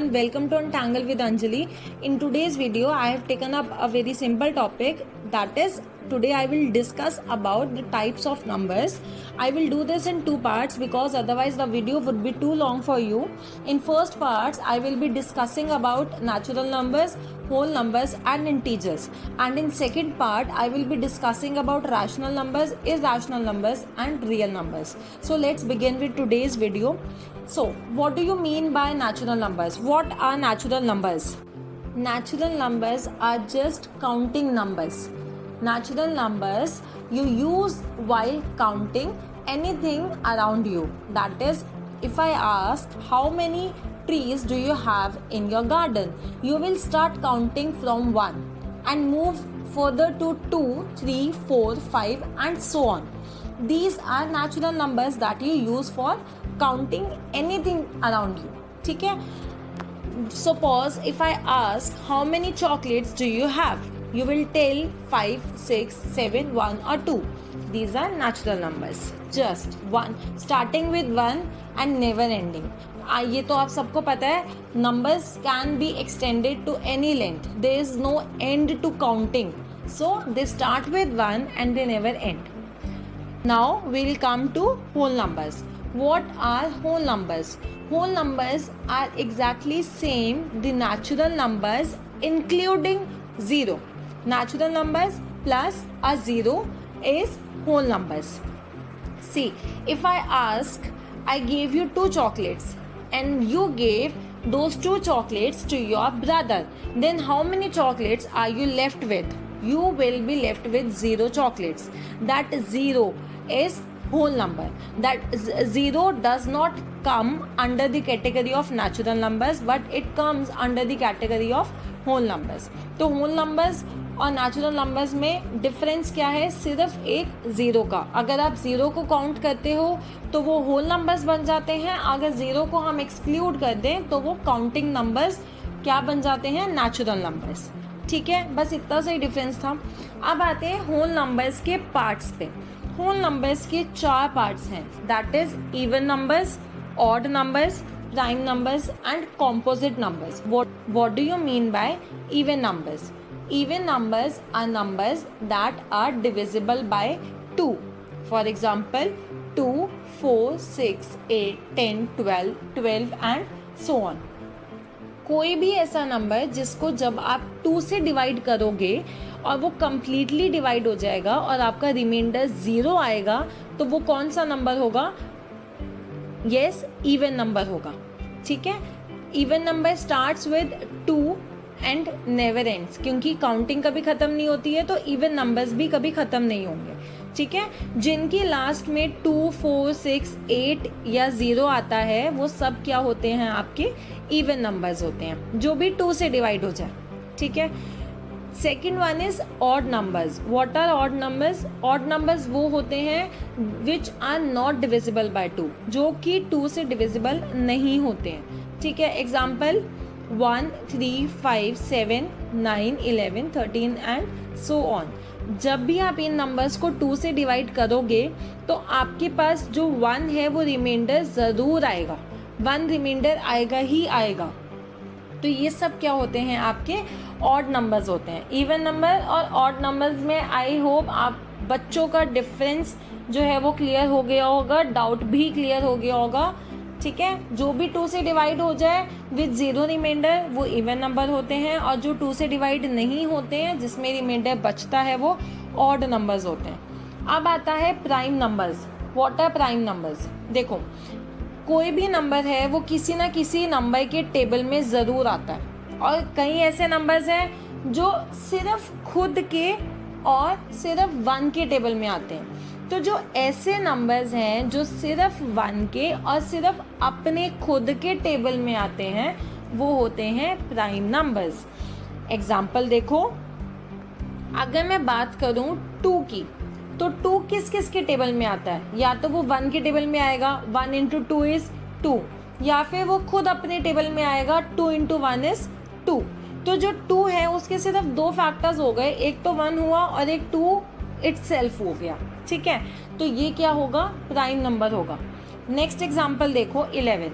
everyone, welcome to Untangle with Anjali. In today's video I have taken up a very simple topic, that is today I will discuss about the types of numbers. I will do this in two parts because otherwise the video would be too long for you. In first parts I will be discussing about natural numbers, whole numbers and integers, and in second part I will be discussing about rational numbers, irrational numbers and real numbers. So let's begin with today's video. So what do you mean by natural numbers? What are natural numbers? Natural numbers are just counting numbers. Natural numbers you use while counting anything around you. That is, if I ask how many trees do you have in your garden, you will start counting from 1 and move further to 2, 3, 4, 5 and so on. These are natural numbers that you use for counting anything around you. ठीक है? Suppose if I ask how many chocolates do you have, you will tell 5, 6, 7, 1 or 2. These are natural numbers. Just one, starting with 1 and never ending. ये तो आप सबको पता है. Numbers can be extended to any length. There is no end to counting. So they start with 1 and they never end. Now we will come to whole numbers. What are whole numbers? Whole numbers are exactly same the natural numbers including 0. Natural numbers plus a 0 is whole numbers. See, if I ask, I gave you 2 chocolates and you gave those 2 chocolates to your brother, then how many chocolates are you left with? You will be left with 0 chocolates. That 0 is whole number. That 0 does not come under the category of natural numbers, but it comes under the category of whole numbers. तो whole numbers और natural numbers में difference क्या है? सिर्फ एक 0 का. अगर आप 0 को काउंट करते हो तो वो whole numbers बन जाते हैं. अगर 0 को हम एक्सक्लूड कर दें तो वो काउंटिंग नंबर्स क्या बन जाते हैं? Natural numbers. ठीक है, बस इतना सा ही डिफरेंस था. अब आते हैं होल नंबर्स के पार्ट्स पे. होल नंबर्स के 4 पार्ट्स हैं, that is even numbers, odd numbers, prime numbers and composite numbers. What do you mean bye even numbers? Even numbers are numbers that are divisible by 2. For example, 2, 4, 6, 8, 10, 12, 12 and so on. कोई भी ऐसा number जिसको जब आप 2 से divide करोगे और वो कम्प्लीटली डिवाइड हो जाएगा और आपका रिमाइंडर 0 आएगा, तो वो कौन सा नंबर होगा? यस, इवन नंबर होगा. ठीक है, even number starts with 2 and never ends, क्योंकि काउंटिंग कभी ख़त्म नहीं होती है तो इवन नंबर्स भी कभी ख़त्म नहीं होंगे. ठीक है, जिनकी लास्ट में 2, 4, 6, 8 या 0 आता है वो सब क्या होते हैं? आपके इवन नंबर्स होते हैं, जो भी 2 से डिवाइड हो जाए. ठीक है. Second one is odd numbers. What are odd numbers? Odd numbers वो होते हैं which are not divisible by 2, जो कि 2 से डिविजिबल नहीं होते हैं. ठीक है, एग्जाम्पल 1, 3, 5, 7, 9, 11, 13 एंड सो ऑन. जब भी आप इन नंबर्स को 2 से डिवाइड करोगे तो आपके पास जो 1 है वो रिमाइंडर ज़रूर आएगा. 1 रिमाइंडर आएगा ही आएगा. तो ये सब क्या होते हैं? आपके ऑड नंबर्स होते हैं. इवन नंबर और ऑड नंबर्स में आई होप आप बच्चों का डिफरेंस जो है वो क्लियर हो गया होगा, डाउट भी क्लियर हो गया होगा. ठीक है, जो भी 2 से डिवाइड हो जाए विद 0 रिमाइंडर वो इवन नंबर होते हैं, और जो 2 से डिवाइड नहीं होते हैं जिसमें रिमाइंडर बचता है वो ऑड नंबर्स होते हैं. अब आता है prime numbers. What are prime numbers? देखो, कोई भी नंबर है वो किसी ना किसी नंबर के टेबल में ज़रूर आता है, और कई ऐसे नंबर्स हैं जो सिर्फ खुद के और सिर्फ 1 के टेबल में आते हैं. तो जो ऐसे नंबर्स हैं जो सिर्फ 1 के और सिर्फ अपने खुद के टेबल में आते हैं वो होते हैं प्राइम नंबर्स. एग्जाम्पल देखो, अगर मैं बात करूं 2 की, तो 2 किस किस के टेबल में आता है? या तो वो 1 के टेबल में आएगा, 1 इंटू 2 इज 2, या फिर वो खुद अपने टेबल में आएगा, 2 इंटू 1 इज 2. तो जो 2 है उसके सिर्फ 2 फैक्टर्स हो गए, एक तो 1 हुआ और एक 2 इटसेल्फ हो गया. ठीक है, तो ये क्या होगा? प्राइम नंबर होगा. नेक्स्ट एग्जाम्पल देखो 11.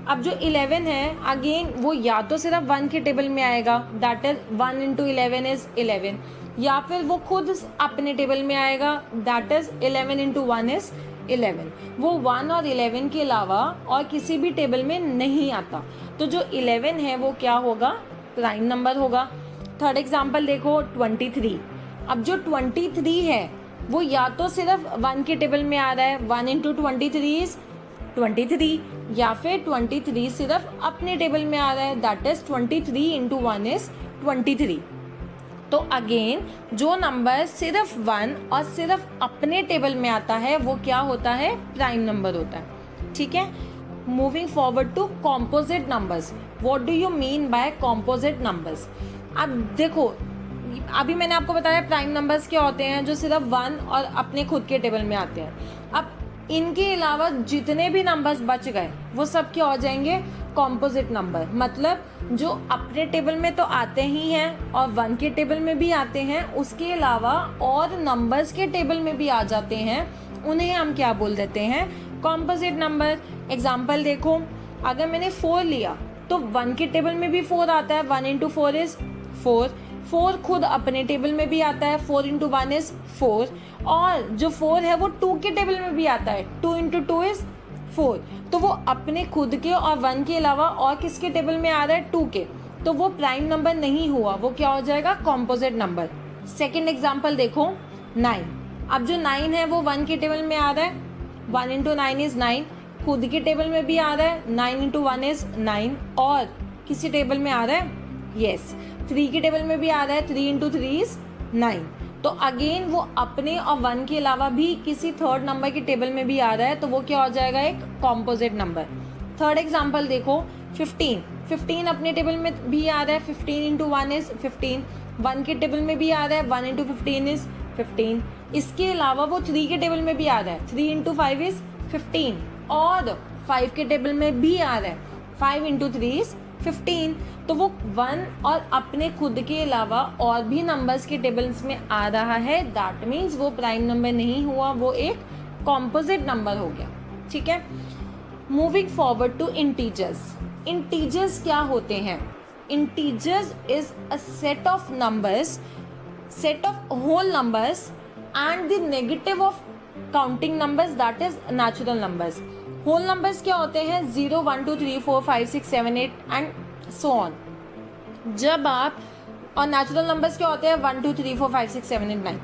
अब जो 11 है अगेन वो या तो सिर्फ 1 के टेबल में आएगा, दैट इज 1 इंटू 11 इज 11, या फिर वो खुद अपने टेबल में आएगा, दैट इज 11 इंटू 1 इज 11। वो 1 और 11 के अलावा और किसी भी टेबल में नहीं आता, तो जो 11 है वो क्या होगा, प्राइम नंबर होगा। थर्ड एग्जाम्पल देखो 23। अब जो 23 है वो या तो सिर्फ 1 के टेबल में आ रहा है, 1 इंटू 23 इज 23, या फिर 23 सिर्फ अपने टेबल में आ रहा है, दैट इज 23 इंटू 1 इज 23। तो अगेन जो नंबर सिर्फ 1 और सिर्फ अपने टेबल में आता है वो क्या होता है, प्राइम नंबर होता है। ठीक है, moving forward to composite numbers. What do you mean by composite numbers? अब देखो, अभी मैंने आपको बताया प्राइम नंबर्स क्या होते हैं, जो सिर्फ 1 और अपने खुद के टेबल में आते हैं। अब इनके अलावा जितने भी नंबर्स बच गए वो सब क्या हो जाएंगे, कॉम्पोजिट नंबर। मतलब जो अपने टेबल में तो आते ही हैं और 1 के टेबल में भी आते हैं, उसके अलावा और नंबर्स के टेबल में भी आ जाते हैं, उन्हें हम क्या बोल देते हैं, कॉम्पोजिट नंबर। एग्जाम्पल देखो, अगर मैंने 4 लिया तो 1 के टेबल में भी 4 आता है, 1 इंटू 4 इज 4। 4 खुद अपने टेबल में भी आता है, 4 इंटू 1 इज 4, और जो 4 है वो 2 के टेबल में भी आता है, 2 इंटू 2 इज 4। तो वो अपने खुद के और 1 के अलावा और किसके टेबल में आ रहा है, 2 के, तो वो प्राइम नंबर नहीं हुआ, वो क्या हो जाएगा, कॉम्पोजिट नंबर। सेकेंड एग्जाम्पल देखो 9। अब जो 9 है वो 1 के टेबल में आ रहा है, 1 इंटू 9 इज 9, खुद के टेबल में भी आ रहा है, 9 इंटू 1 इज 9, और किसी टेबल में आ रहा है, यस 3 के टेबल में भी आ रहा है, 3 इंटू 3 इज 9। तो अगेन वो अपने और 1 के अलावा भी किसी थर्ड नंबर के टेबल में भी आ रहा है, तो वो क्या हो जाएगा, एक कॉम्पोजिट नंबर। थर्ड एग्जाम्पल देखो 15। 15 अपने टेबल में भी आ रहा है, 15 इंटू 1 इज 15, 1 के टेबल में भी आ रहा है, 1 इंटू 15 इज 15। इसके अलावा वो 3 के टेबल में भी आ रहा है, 3 इंटू 5 इज 15, और 5 के टेबल में भी आ रहा है, 5 इंटू 3 इज 15। तो वो 1 और अपने खुद के अलावा और भी नंबर्स के टेबल्स में आ रहा है, दैट मीन्स वो प्राइम नंबर नहीं हुआ, वो एक कॉम्पोजिट नंबर हो गया। ठीक है, moving forward to integers. Integers क्या होते हैं? Integers is a set of numbers, set of whole numbers and the negative of counting numbers, that is natural numbers. Whole numbers क्या होते हैं, 0 1 2 3 4 5 6 7 8 एंड सो ऑन। जब आप, और नेचुरल नंबर्स क्या होते हैं, 1 2 3 4 5 6 7 8 9।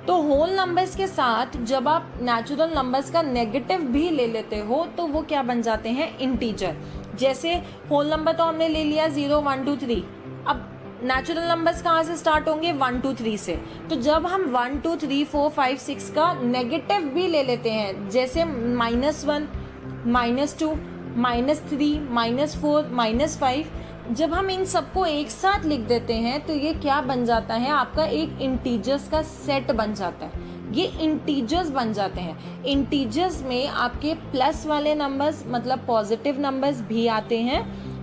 तो होल नंबर्स के साथ जब आप नेचुरल नंबर्स का नेगेटिव भी ले लेते हो तो वो क्या बन जाते हैं, इंटीजर। जैसे होल नंबर तो हमने ले लिया 0 1 2 3, अब नेचुरल नंबर्स कहाँ से स्टार्ट होंगे, 1 2 3 से। तो जब हम 1 2 3 4 5 6 का नेगेटिव भी ले लेते हैं, जैसे -1 -2 -3 -4 -5, जब हम इन सबको एक साथ लिख देते हैं तो ये क्या बन जाता है, आपका एक इंटीजर्स का सेट बन जाता है। ये इंटीजर्स बन जाते हैं। इंटीजर्स में आपके प्लस वाले नंबर्स मतलब पॉजिटिव नंबर्स भी आते हैं।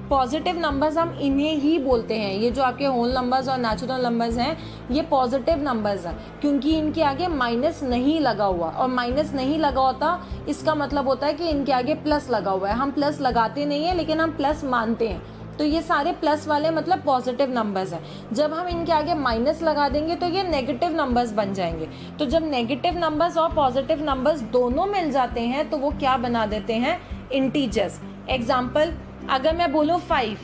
पॉजिटिव नंबर्स हम इन्हें ही बोलते हैं, ये जो आपके होल नंबर्स और नेचुरल नंबर्स हैं ये पॉजिटिव नंबर्स हैं, क्योंकि इनके आगे माइनस नहीं लगा हुआ, और माइनस नहीं लगा होता इसका मतलब होता है कि इनके आगे प्लस लगा हुआ है। हम प्लस लगाते नहीं हैं लेकिन हम प्लस मानते हैं, तो ये सारे प्लस वाले मतलब पॉजिटिव नंबर्स हैं। जब हम इनके आगे माइनस लगा देंगे तो ये नेगेटिव नंबर्स बन जाएंगे। तो जब नेगेटिव नंबर्स और पॉजिटिव नंबर्स दोनों मिल जाते हैं तो वो क्या बना देते हैं, इंटीजर्स। एग्जाम्पल, अगर मैं बोलूँ 5,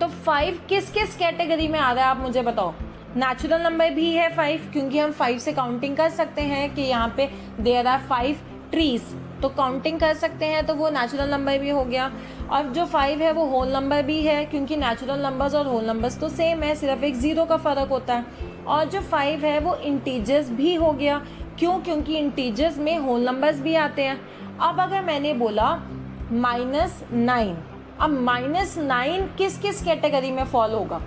तो 5 किस किस कैटेगरी में आ रहा है आप मुझे बताओ। नेचुरल नंबर भी है 5, क्योंकि हम 5 से काउंटिंग कर सकते हैं कि यहाँ पे देयर आर 5 ट्रीज, तो काउंटिंग कर सकते हैं, तो वो नेचुरल नंबर भी हो गया। और जो 5 है वो होल नंबर भी है, क्योंकि नेचुरल नंबर्स और होल नंबर्स तो सेम है, सिर्फ एक 0 का फ़र्क होता है। और जो 5 है वो इंटीजर्स भी हो गया, क्यों, क्योंकि इंटीजर्स में होल नंबर्स भी आते हैं। अब अगर मैंने बोला -9, अब -9 किस किस कैटेगरी में फॉल होगा।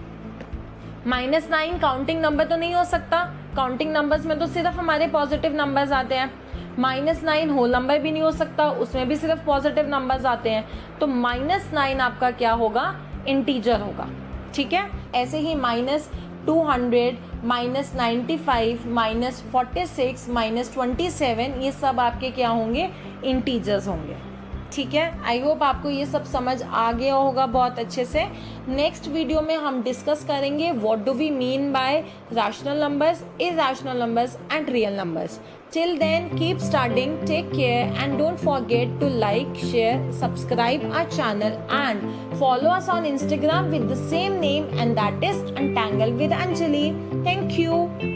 -9 काउंटिंग नंबर तो नहीं हो सकता, काउंटिंग नंबर्स में तो सिर्फ हमारे पॉजिटिव नंबर्स आते हैं। -9 होल नंबर भी नहीं हो सकता, उसमें भी सिर्फ पॉजिटिव नंबर्स आते हैं। तो -9 आपका क्या होगा, इंटीजर होगा। ठीक है, ऐसे ही -200 -95 -46 -27 ये सब आपके क्या होंगे, इंटीजर्स होंगे। ठीक है, आई होप आपको ये सब समझ आ गया होगा बहुत अच्छे से। नेक्स्ट वीडियो में हम डिस्कस करेंगे what do we mean by rational numbers, irrational numbers and real numbers. Till then, keep studying, take care, and don't forget to like, share, subscribe our channel, and follow us on Instagram with the same name, and that is Untangle with Anjali. Thank you.